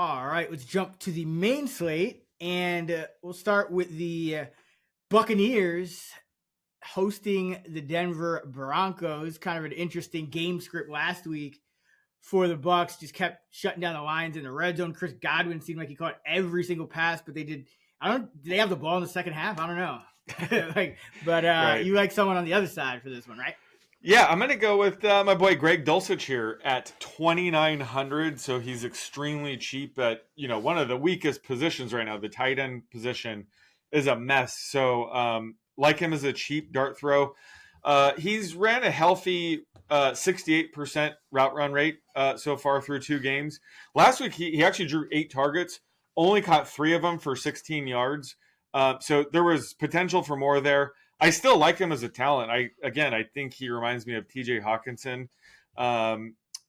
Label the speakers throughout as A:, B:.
A: All right, let's jump to the main slate, and we'll start with the Buccaneers hosting the Denver Broncos. Kind of an interesting game script last week for the Bucs. Just kept shutting down the lines in the red zone. Chris Godwin seemed like he caught every single pass, but did they have the ball in the second half? I don't know. Right. You like someone on the other side for this one, right?
B: Yeah, I'm going to go with my boy Greg Dulcich here at 2,900. So he's extremely cheap at, one of the weakest positions right now. The tight end position is a mess. So like him as a cheap dart throw. He's ran a healthy 68% route run rate so far through 2 games. Last week, he actually drew 8 targets, only caught 3 of them for 16 yards. So there was potential for more there. I still like him as a talent. I think he reminds me of TJ Hawkinson.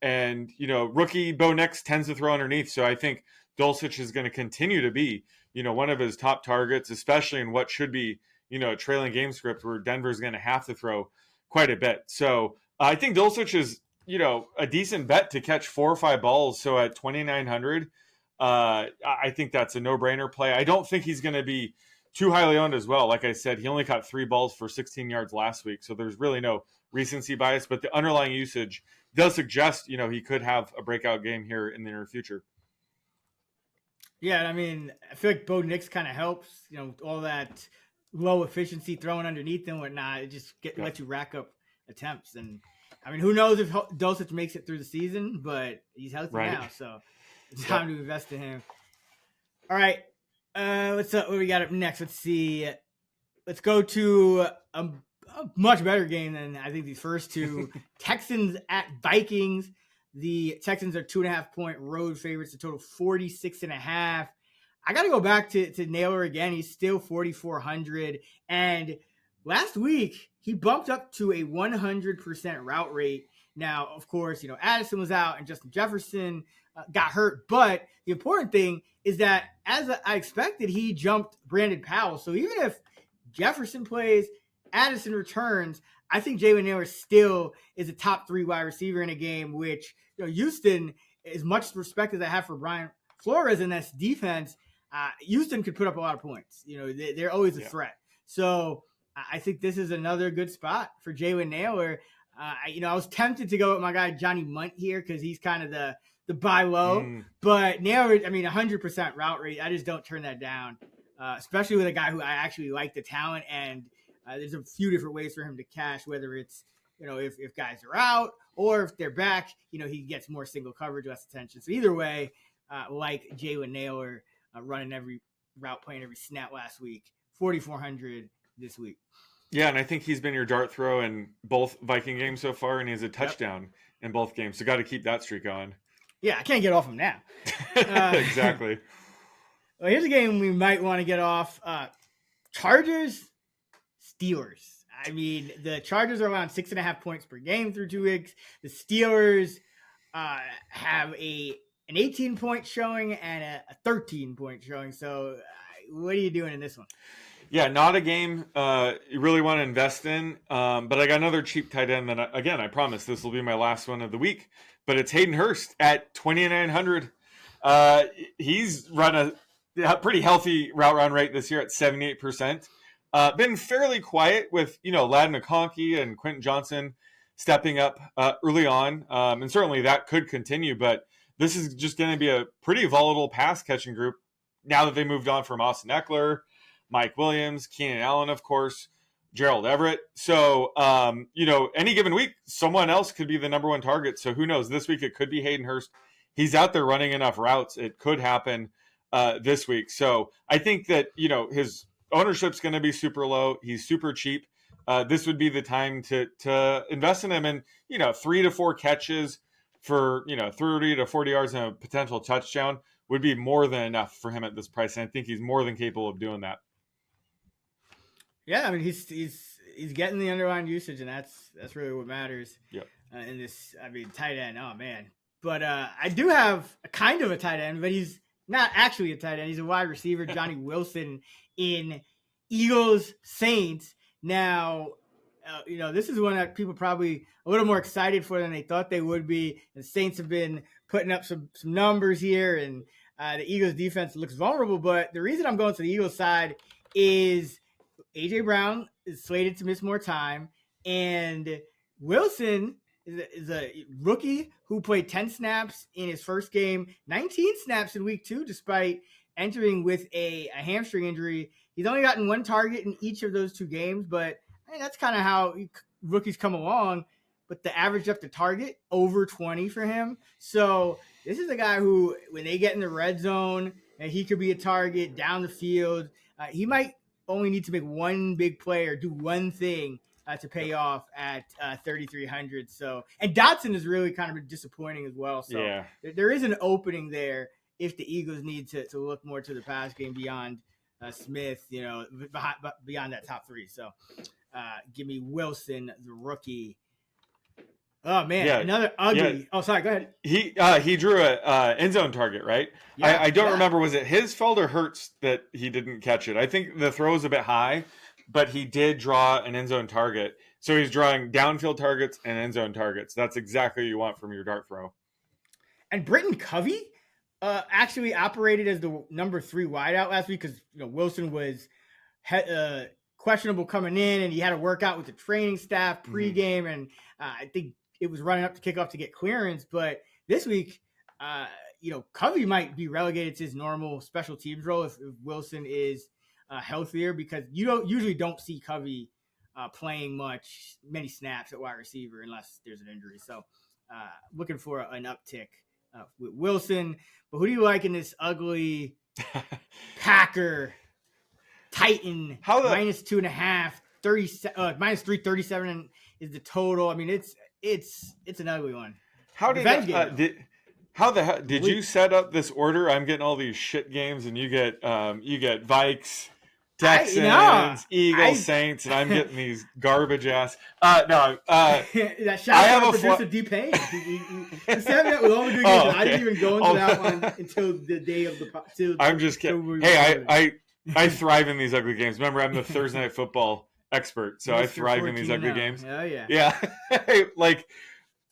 B: Rookie Bo Nix tends to throw underneath. So I think Dulcich is going to continue to be, one of his top targets, especially in what should be, a trailing game script where Denver's going to have to throw quite a bit. So I think Dulcich is, a decent bet to catch 4 or 5 balls. So at 2,900, I think that's a no-brainer play. I don't think he's going to be too highly owned as well. Like I said, he only caught 3 balls for 16 yards last week. So there's really no recency bias, but the underlying usage does suggest, he could have a breakout game here in the near future.
A: Yeah. I mean, I feel like Bo Nix kind of helps, all that low efficiency throwing underneath and whatnot. It just lets you rack up attempts. And I mean, who knows if Dulcich makes it through the season, but he's healthy now. So it's time to invest in him. All right. What do we got up next? Let's see. Let's go to a much better game than I think these first two. Texans at Vikings. The Texans are 2.5 point road favorites, a total 46.5. I got to go back to Naylor again. He's still 4,400. And last week, he bumped up to a 100% route rate. Now, of course, Addison was out and Justin Jefferson got hurt. But the important thing is that, as I expected, he jumped Brandon Powell. So even if Jefferson plays, Addison returns, I think Jalen Naylor still is a top 3 wide receiver in a game, which, Houston, as much respect as I have for Brian Flores in this defense, Houston could put up a lot of points. They're always a threat. So I think this is another good spot for Jalen Naylor. I was tempted to go with my guy Johnny Munt here because he's kind of the buy low, but Naylor, 100% route rate. I just don't turn that down, especially with a guy who I actually like the talent. And there's a few different ways for him to cash, whether it's, if guys are out or if they're back, he gets more single coverage, less attention. So either way, like Jalen Naylor running every route, playing every snap last week, 4,400 this week.
B: Yeah, and I think he's been your dart throw in both Viking games so far, and he has a touchdown in both games. So got to keep that streak going.
A: Yeah, I can't get off him now.
B: Exactly.
A: Well, here's a game we might want to get off. Chargers, Steelers. I mean, the Chargers are around 6.5 points per game through 2 weeks. The Steelers have an 18-point showing and a 13-point showing. So what are you doing in this one?
B: Yeah, not a game you really want to invest in. But I got another cheap tight end that, I promise this will be my last one of the week. But it's Hayden Hurst at 2,900. He's run a pretty healthy route run rate this year at 78%. Been fairly quiet with, Ladd McConkey and Quentin Johnson stepping up early on. And certainly that could continue. But this is just going to be a pretty volatile pass catching group now that they moved on from Austin Eckler, Mike Williams, Keenan Allen, of course, Gerald Everett. So, any given week, someone else could be the number 1 target. So who knows? This week it could be Hayden Hurst. He's out there running enough routes. It could happen this week. So I think that, his ownership's going to be super low. He's super cheap. This would be the time to invest in him. And, 3 to 4 catches for, 30 to 40 yards and a potential touchdown would be more than enough for him at this price. And I think he's more than capable of doing that.
A: Yeah, I mean, he's getting the underlying usage, and that's really what matters.
B: Yep.
A: In this, tight end. Oh man, but I do have a kind of a tight end, but he's not actually a tight end. He's a wide receiver, Johnny Wilson in Eagles Saints. Now, this is one that people probably a little more excited for than they thought they would be. The Saints have been putting up some numbers here, and The Eagles defense looks vulnerable, but the reason I'm going to the Eagles side is A.J. Brown is slated to miss more time, and Wilson is a rookie who played 10 snaps in his first game, 19 snaps in week 2, despite entering with a hamstring injury. He's only gotten 1 target in each of those 2 games, but I mean, that's kind of how rookies come along. But the average up to target, over 20 for him. So this is a guy who, when they get in the red zone, and he could be a target down the field. He might only need to make one big play or do one thing to pay off at 3,300. So, and Dotson is really kind of disappointing as well. So there is an opening there if the Eagles need to look more to the pass game beyond Smith, beyond that top 3. So give me Wilson, the rookie. Oh man, another ugly. Yeah. Oh, sorry. Go ahead.
B: He drew a end zone target, right? Yeah, I don't remember. Was it his fault or Hurts that he didn't catch it? I think the throw was a bit high, but he did draw an end zone target. So he's drawing downfield targets and end zone targets. That's exactly what you want from your dart throw.
A: And Britton Covey actually operated as the number 3 wideout last week because Wilson was questionable coming in, and he had to work out with the training staff pregame, and I think it was running up to kickoff to get clearance. But this week, Covey might be relegated to his normal special teams role if Wilson is healthier, because you usually don't see Covey playing many snaps at wide receiver unless there's an injury. So looking for an uptick with Wilson. But who do you like in this ugly Packer Titan minus 2.5, minus 337 is the total? I mean, it's an ugly one.
B: Did you set up this order? I'm getting all these shit games, and you get Vikes, Texans, Eagles, Saints, and I'm getting these garbage ass.
A: That shot out producer D-Pain. He said that with all the good games. Okay. I didn't even go into that one until the day of the.
B: I'm just kidding. Hey, I thrive in these ugly games. Remember, I'm the Thursday Night Football expert, so I thrive in these ugly games.
A: Oh yeah.
B: Yeah, like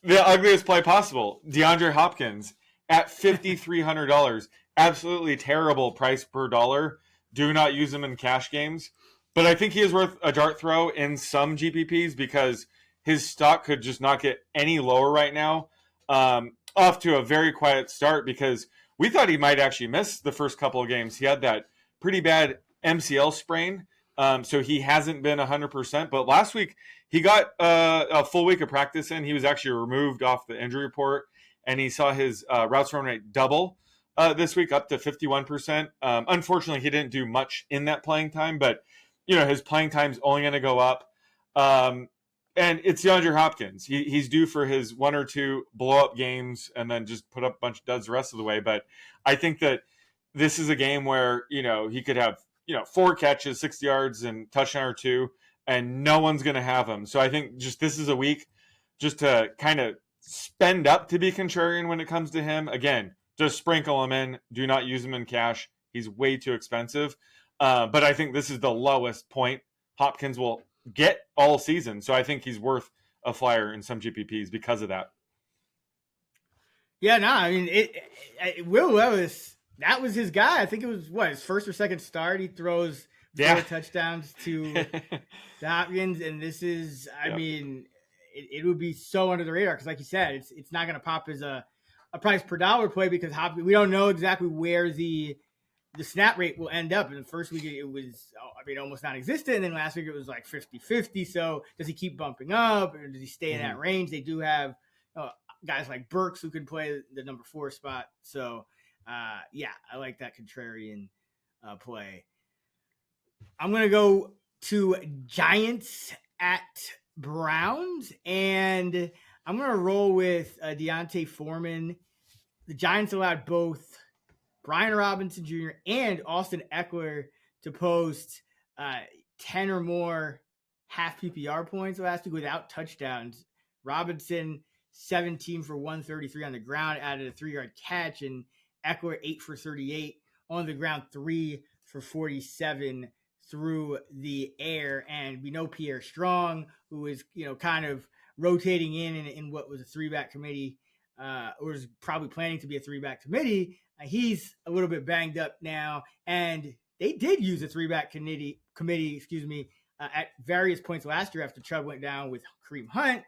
B: the ugliest play possible. DeAndre Hopkins at $5,300, absolutely terrible price per dollar. Do not use him in cash games, but I think he is worth a dart throw in some GPPs because his stock could just not get any lower right now. Off to a very quiet start because we thought he might actually miss the first couple of games. He had that pretty bad MCL sprain, so he hasn't been 100%. But last week he got a full week of practice in. He was actually removed off the injury report, and he saw his routes run rate double this week, up to 51%. Unfortunately, he didn't do much in that playing time, but his playing time's only going to go up. And it's DeAndre Hopkins. He's due for his 1 or 2 blow-up games and then just put up a bunch of duds the rest of the way. But I think that this is a game where, he could have, 4 catches, 60 yards, and touchdown or 2, and no one's going to have him. So I think just this is a week just to kind of spend up to be contrarian when it comes to him. Again, just sprinkle him in. Do not use him in cash. He's way too expensive. But I think this is the lowest point Hopkins will get all season. So I think he's worth a flyer in some GPPs because of that.
A: Yeah, no, I mean, Will Levis, that was his guy. I think it was, his first or second start. He throws 4 touchdowns to Hopkins. And this is, I mean, it would be so under the radar because, like you said, it's not going to pop as a price per dollar play because Hopkins, we don't know exactly where the snap rate will end up. In the first week, it was, almost non-existent. And then last week, it was like 50-50. So does he keep bumping up or does he stay in that range? They do have guys like Burks who can play the number 4 spot. So, I like that contrarian play. I'm going to go to Giants at Browns, and I'm going to roll with Deontay Foreman. The Giants allowed both Brian Robinson Jr. and Austin Eckler to post 10 or more half PPR points last week without touchdowns. Robinson, 17 for 133 on the ground, added a 3-yard catch, and Eckler, 8 for 38 on the ground, 3 for 47 through the air. And we know Pierre Strong, who is, kind of rotating in what was a 3-back committee or is probably planning to be a 3-back committee. He's a little bit banged up now, and they did use a 3-back committee, at various points last year after Chubb went down with Kareem Hunt,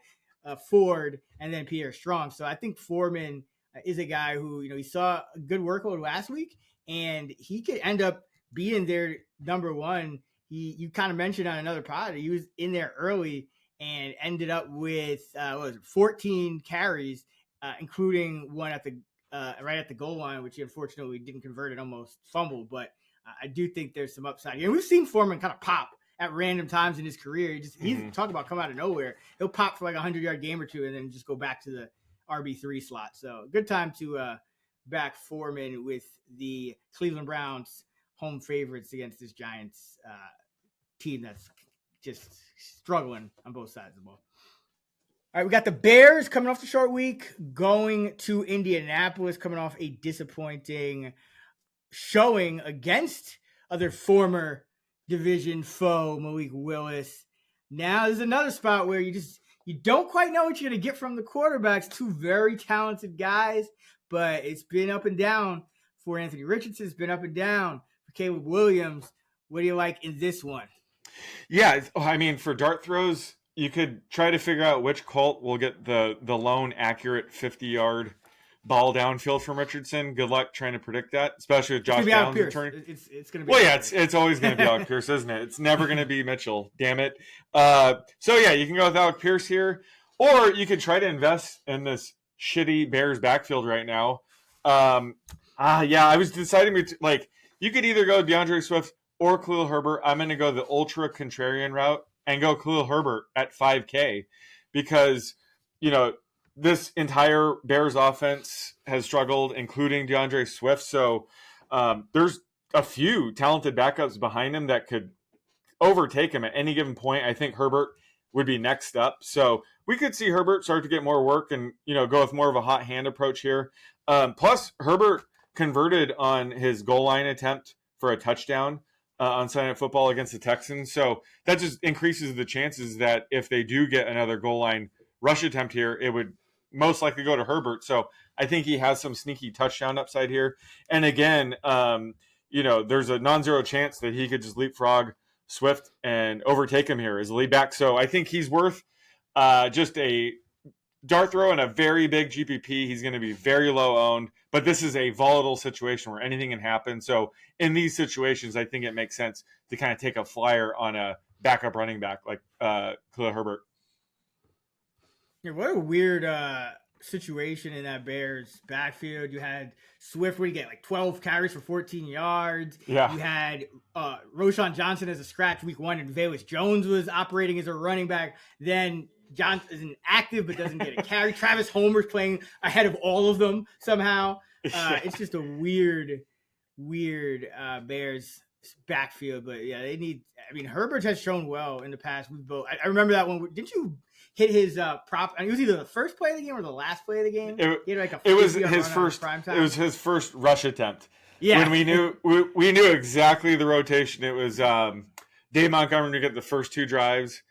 A: Ford, and then Pierre Strong. So I think Foreman is a guy who, he saw a good workload last week, and he could end up being their number one. You kind of mentioned on another pod, he was in there early and ended up with 14 carries, including one at the right at the goal line, which he unfortunately didn't convert and almost fumbled. But I do think there's some upside here. And we've seen Foreman kind of pop at random times in his career. He's talking about come out of nowhere. He'll pop for like 100-yard game or two and then just go back to the RB3 slot. So good time to back Foreman with the Cleveland Browns home favorites against this Giants team that's just struggling on both sides of the ball. All right, we got the Bears coming off the short week, going to Indianapolis, coming off a disappointing showing against other former division foe, Malik Willis. Now there's another spot where you don't quite know what you're going to get from the quarterbacks. Two very talented guys, but it's been up and down for Anthony Richardson. It's been up and down for Caleb Williams. What do you like in this one?
B: Yeah, I mean, for dart throws, you could try to figure out which Colt will get the lone accurate 50-yard ball downfield from Richardson. Good luck trying to predict that, especially with Josh Downs returning.
A: It's going to be.
B: Well, yeah, it's always going to be Alec Pierce, isn't it? It's never going to be Mitchell. Damn it. So yeah, you can go with Alec Pierce here, or you could try to invest in this shitty Bears backfield right now. Yeah, I was deciding you could either go DeAndre Swift or Khalil Herbert. I'm going to go the ultra contrarian route and go Khalil Herbert at 5K because, this entire Bears offense has struggled, including DeAndre Swift. So there's a few talented backups behind him that could overtake him at any given point. I think Herbert would be next up. So we could see Herbert start to get more work and, go with more of a hot hand approach here. Plus, Herbert converted on his goal line attempt for a touchdown on Sunday Night Football against the Texans. So that just increases the chances that if they do get another goal line rush attempt here, it would most likely go to Herbert. So I think he has some sneaky touchdown upside here. And again, there's a non-zero chance that he could just leapfrog Swift and overtake him here as a lead back. So I think he's worth just a dart throw and a very big GPP. He's going to be very low owned, but this is a volatile situation where anything can happen. So in these situations, I think it makes sense to kind of take a flyer on a backup running back like Khalil Herbert.
A: Yeah, what a weird situation in that Bears backfield. You had Swift where you get like 12 carries for 14 yards.
B: Yeah.
A: You had Roschon Johnson as a scratch week 1, and Velus Jones was operating as a running back. Then Johnson isn't active but doesn't get a carry. Travis Homer's playing ahead of all of them somehow. It's just a weird Bears backfield. But yeah, Herbert has shown well in the past. I remember that one. Didn't you hit his prop? It was either the first play of the game or the last play of the game.
B: It was his first. It was his first rush attempt.
A: Yeah,
B: when we knew exactly the rotation. It was Dave Montgomery to get the first 2 drives,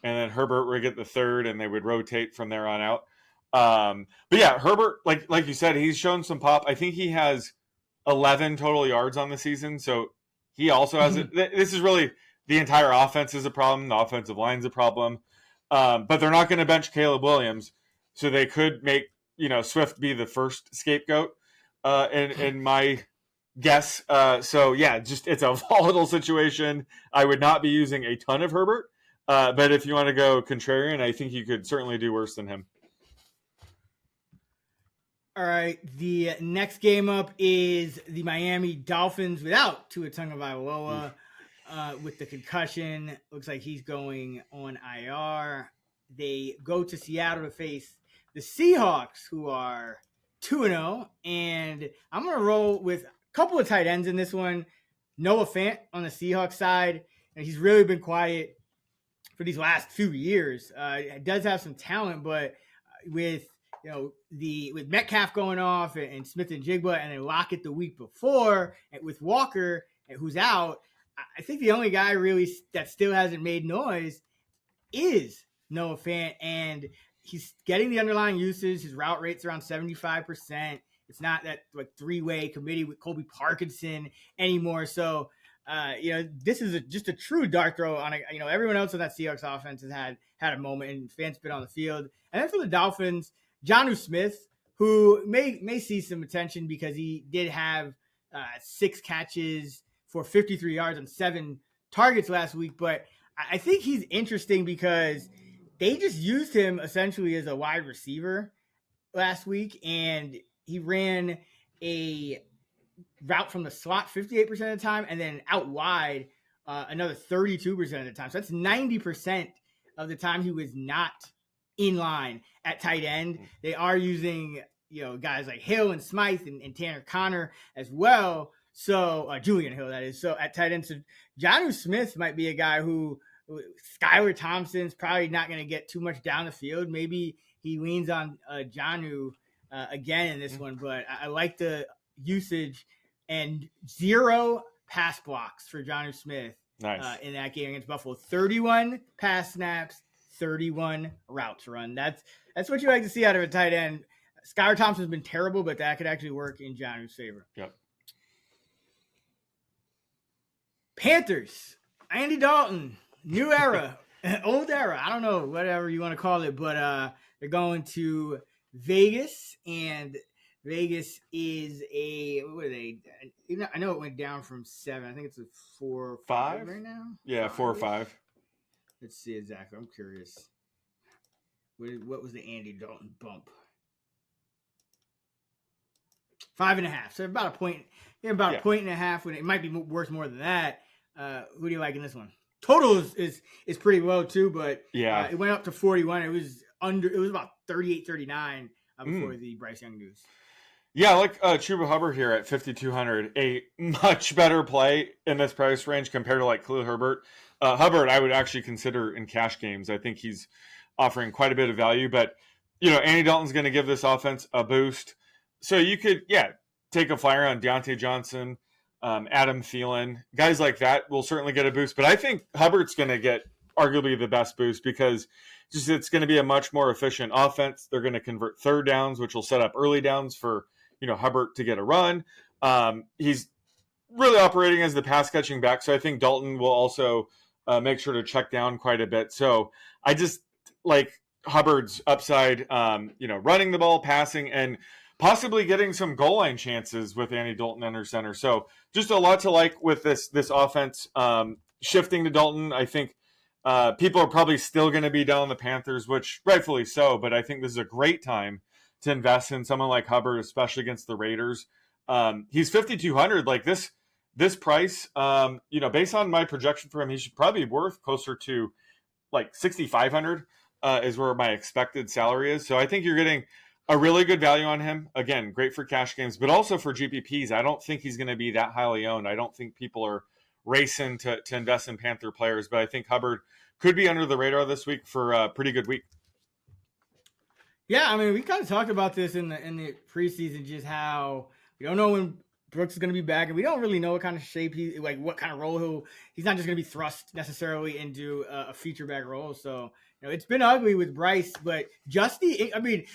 B: and then Herbert would get the third, and they would rotate from there on out. But yeah, Herbert, like you said, he's shown some pop. I think he has 11 total yards on the season, so he also has it. This is really the entire offense is a problem. The offensive line's a problem. But they're not going to bench Caleb Williams, so they could make Swift be the first scapegoat. In my guess, so yeah, it's a volatile situation. I would not be using a ton of Herbert, but if you want to go contrarian, I think you could certainly do worse than him.
A: All right, the next game up is the Miami Dolphins without Tua Tagovailoa. With the concussion, looks like he's going on IR. They go to Seattle to face the Seahawks, who are 2-0. And I'm going to roll with a couple of tight ends in this one. Noah Fant on the Seahawks side. And he's really been quiet for these last few years. It does have some talent, but with with Metcalf going off and Smith and Jigba and then Lockett the week before, and with Walker, who's out, I think the only guy really that still hasn't made noise is Noah Fant. And he's getting the underlying usage. His route rate's around 75%. It's not that like three-way committee with Colby Parkinson anymore. So, this is just a true dart throw on everyone else in that Seahawks offense has had a moment and fans been on the field. And then for the Dolphins, Jonnu Smith, who may see some attention because he did have 6 catches for 53 yards on 7 targets last week. But I think he's interesting because they just used him essentially as a wide receiver last week, and he ran a route from the slot 58% of the time and then out wide another 32% of the time. So that's 90% of the time he was not in line at tight end. They are using, guys like Hill and Smythe and Tanner Connor as well. So Julian Hill, that is. So at tight end, so Jonnu Smith might be a guy who Skylar Thompson's probably not going to get too much down the field. Maybe he leans on Jonnu again in this one, but I like the usage and 0 pass blocks for Jonnu Smith.
B: Nice.
A: In that game against Buffalo. 31 pass snaps, 31 routes run. That's what you like to see out of a tight end. Skylar Thompson's been terrible, but that could actually work in Jonnu's favor.
B: Yep.
A: Panthers, Andy Dalton, new era, old era. I don't know, whatever you want to call it, but they're going to Vegas, and Vegas is what are they? I know it went down from 7. I think it's a 4 or 5 right now.
B: Yeah, 4 or 5.
A: Let's see exactly. I'm curious. What was the Andy Dalton bump? 5.5. So about a point. A point and a half. When it might be worth more than that. Who do you like in this one? Total is pretty low too, but it went up to 41. It was about 38, 39 before the Bryce Young news.
B: Yeah, I like Chuba Hubbard here at 5,200. A much better play in this price range compared to like Khalil Herbert. Hubbard, I would actually consider in cash games. I think he's offering quite a bit of value, but Andy Dalton's going to give this offense a boost. So you could, take a flyer on Deontay Johnson, Adam Thielen. Guys like that will certainly get a boost, but I think Hubbard's going to get arguably the best boost because it's going to be a much more efficient offense. They're going to convert third downs, which will set up early downs for Hubbard to get a run. He's really operating as the pass catching back, so I think Dalton will also make sure to check down quite a bit. So I just like Hubbard's upside, running the ball, passing, and possibly getting some goal line chances with Andy Dalton under center. So just a lot to like with this offense. Shifting to Dalton, I think people are probably still going to be down the Panthers, which rightfully so, but I think this is a great time to invest in someone like Hubbard, especially against the Raiders. He's 5,200. Like this price, based on my projection for him, he should probably be worth closer to like 6,500 is where my expected salary is. So I think you're getting a really good value on him. Again, great for cash games, but also for GPPs. I don't think he's going to be that highly owned. I don't think people are racing to invest in Panther players, but I think Hubbard could be under the radar this week for a pretty good week.
A: Yeah, I mean, we kind of talked about this in the preseason, just how we don't know when Brooks is going to be back, and we don't really know what kind of shape what kind of role he's not just going to be thrust necessarily into a feature back role. So, it's been ugly with Bryce, but Justy, I mean,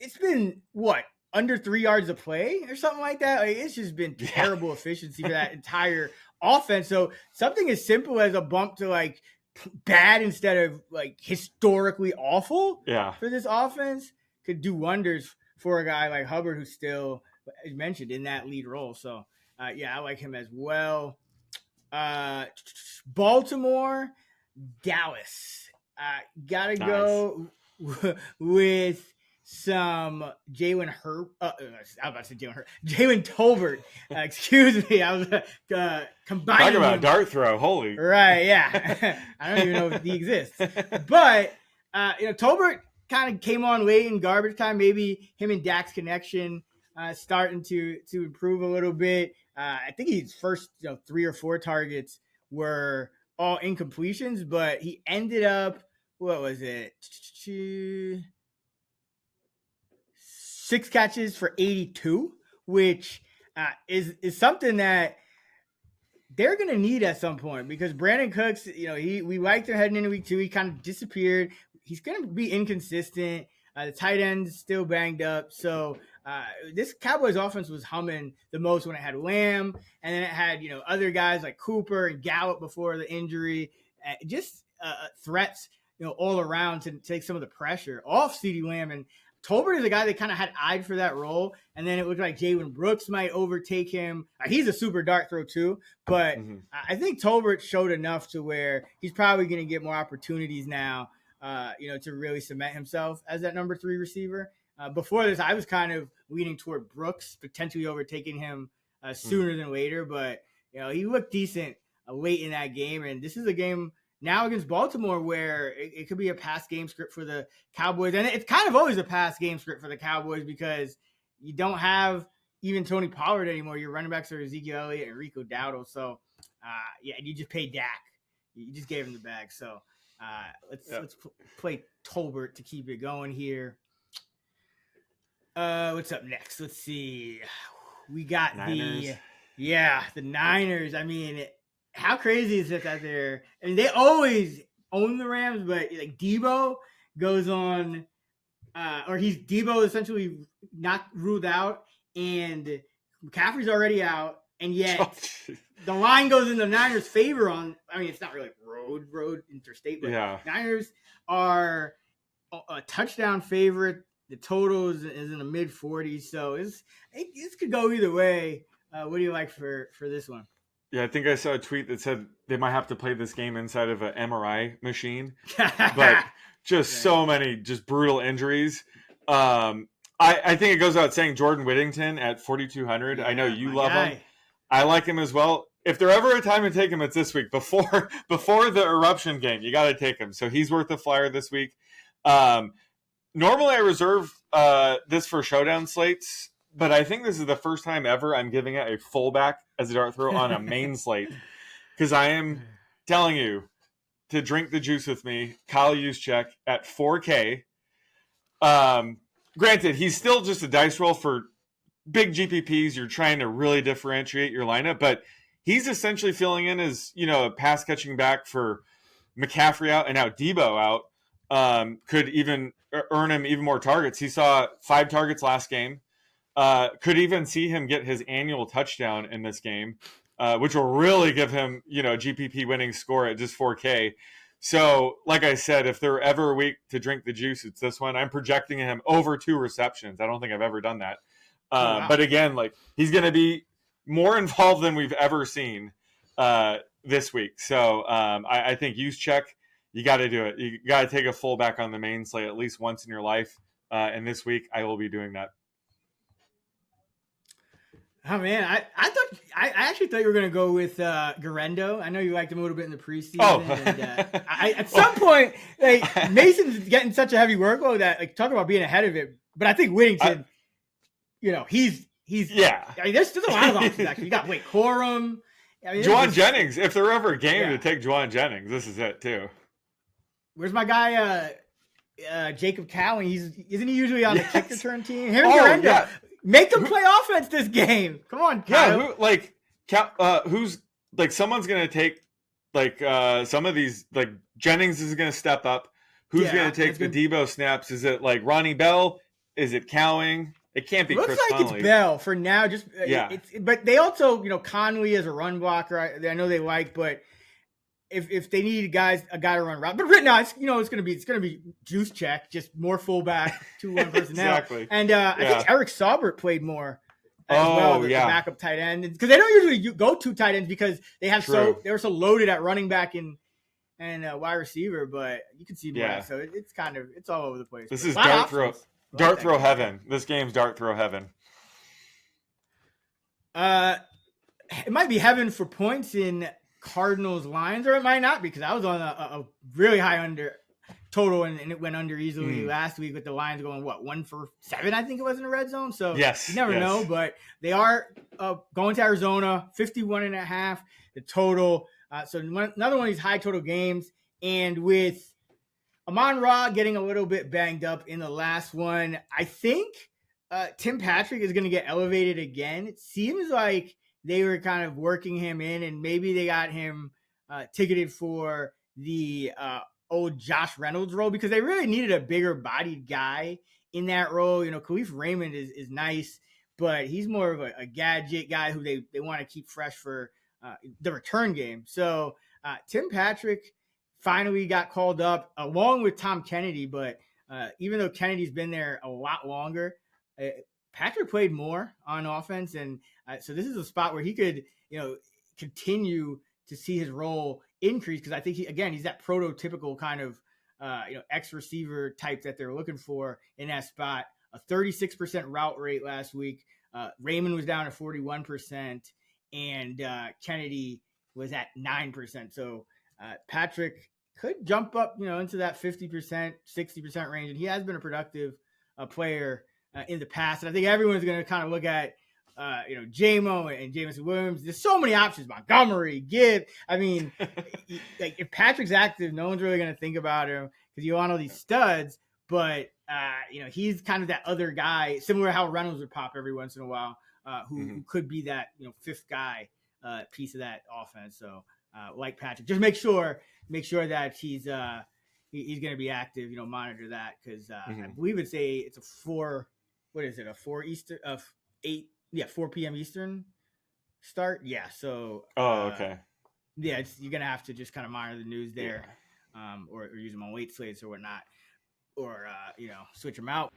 A: it's been under 3 yards of play or something like that. Like, it's just been terrible efficiency for that entire offense. So something as simple as a bump to bad instead of historically awful for this offense could do wonders for a guy like Hubbard, who's still, as mentioned, in that lead role. So I like him as well. Baltimore, Dallas. Gotta go with some Jalen Tolbert. Excuse me. I was combining.
B: Talk about a dart throw. Holy.
A: Right. Yeah. I don't even know if he exists. But, Tolbert kind of came on late in garbage time. Maybe him and Dak's connection starting to improve a little bit. I think his first 3 or 4 targets were all incompletions, but he ended up, what was it? 6 catches for 82, which is something that they're going to need at some point because Brandon Cooks, we liked him heading into week 2. He kind of disappeared. he's going to be inconsistent. The tight end's still banged up. So this Cowboys offense was humming the most when it had Lamb, and then it had, other guys like Cooper and Gallup before the injury. Just threats, all around to take some of the pressure off CeeDee Lamb. And Tolbert is a guy that kind of had eyed for that role, and then it looked like Jalen Brooks might overtake him. He's a super dart throw too, but I think Tolbert showed enough to where he's probably going to get more opportunities now, to really cement himself as that number 3 receiver. Before this, I was kind of leaning toward Brooks, potentially overtaking him sooner than later, but he looked decent late in that game, and this is a game now against Baltimore where it could be a pass game script for the Cowboys. And it's kind of always a pass game script for the Cowboys because you don't have even Tony Pollard anymore. Your running backs are Ezekiel Elliott and Rico Dowdle. So, you just paid Dak. You just gave him the bag. So let's play Tolbert to keep it going here. What's up next? Let's see. We got
B: Niners.
A: the Niners. I mean, how crazy is this out there? I mean, they always own the Rams, but like Debo goes on, Debo essentially not ruled out, and McCaffrey's already out, and yet the line goes in the Niners' favor it's not really road interstate, but Niners are a touchdown favorite. The total is in the mid 40s, so this could go either way. What do you like for this one?
B: Yeah, I think I saw a tweet that said they might have to play this game inside of an MRI machine, but just so many just brutal injuries. I think it goes without saying Jordan Whittington at 4,200. I know you love him. I like him as well. If there ever a time to take him, it's this week before the eruption game. You got to take him. So he's worth a flyer this week. Normally I reserve this for showdown slates, but I think this is the first time ever I'm giving it a fullback as a dart throw on a main slate, because I am telling you to drink the juice with me. Kyle Juszczyk at 4K. Granted, he's still just a dice roll for big GPPs. You're trying to really differentiate your lineup, but he's essentially filling in as, a pass catching back for McCaffrey out and now Debo out. Could even earn him even more targets. He saw 5 targets last game. Could even see him get his annual touchdown in this game, which will really give him, GPP winning score at just 4K. So, like I said, if there were ever a week to drink the juice, it's this one. I'm projecting him over 2 receptions. I don't think I've ever done that. Wow. But again, he's going to be more involved than we've ever seen this week. So I think Juszczyk, you got to do it. You got to take a fullback on the main slate at least once in your life. And this week I will be doing that.
A: Oh man, I actually thought you were gonna go with Garendo. I know you liked him a little bit in the preseason. And, at some point, Mason's getting such a heavy workload that talk about being ahead of it. But I think Whittington, he's I mean, there's a lot of options actually. You got Corum,
B: Juwan Jennings. If there were ever a game to take Juwan Jennings, this is it too.
A: Where's my guy Jacob Cowan? Isn't he usually on the kick return team? Him and Garendo. Yeah. Make them play offense this game. Come on, Kyle.
B: Yeah, who's someone's gonna take some of these, Jennings is gonna step up. Who's gonna take the Debo snaps? Is it Ronnie Bell? Is it Cowing? It can't be.
A: Looks
B: Chris Conley.
A: It's Bell for now. Just but they also Conley as a run blocker. I know they but if they need a guy to run route, but right now it's gonna be Juszczyk, just more fullback 2-1 personnel.
B: Exactly.
A: And I think Eric Saubert played more as well, the backup tight end, because they don't usually go 2 tight ends because they were so loaded at running back and wide receiver, but you can see more. Yeah. So it's all over the place.
B: This is dart throw heaven. This game's dart throw heaven.
A: It might be heaven for points in Cardinals Lions, or it might not, because I was on a really high under total and it went under easily last week with the Lions going 1 for 7, I think it was, in the red zone. So you never know, but they are going to Arizona, 51.5 the total. So another one of these high total games, and with Amon-Ra getting a little bit banged up in the last one, I think Tim Patrick is going to get elevated again. It seems like they were kind of working him in, and maybe they got him ticketed for the old Josh Reynolds role because they really needed a bigger bodied guy in that role. Khalif Raymond is nice, but he's more of a gadget guy who they want to keep fresh for the return game. So Tim Patrick finally got called up along with Tom Kennedy, but even though Kennedy's been there a lot longer, Patrick played more on offense, and so this is a spot where he could, continue to see his role increase because I think he's that prototypical kind of X receiver type that they're looking for in that spot. A 36% route rate last week. Raymond was down to 41%, and Kennedy was at 9%. So Patrick could jump up, into that 50%, 60% range, and he has been a productive player in the past. And I think everyone's going to kind of look at, J-Mo and Jameson Williams. There's so many options. Montgomery, Gibb. I mean, like if Patrick's active, no one's really going to think about him because you want all these studs. But he's kind of that other guy, similar to how Reynolds would pop every once in a while, who could be that fifth guy piece of that offense. So like Patrick, just make sure that he's going to be active. Monitor that because I believe it's a 4. What is it? A 4 Eastern of 8. Yeah, 4 p.m. Eastern start. Yeah, so.
B: Okay.
A: Yeah, you're gonna have to just kind of monitor the news there, or use them on weight slates or whatnot, or switch them out.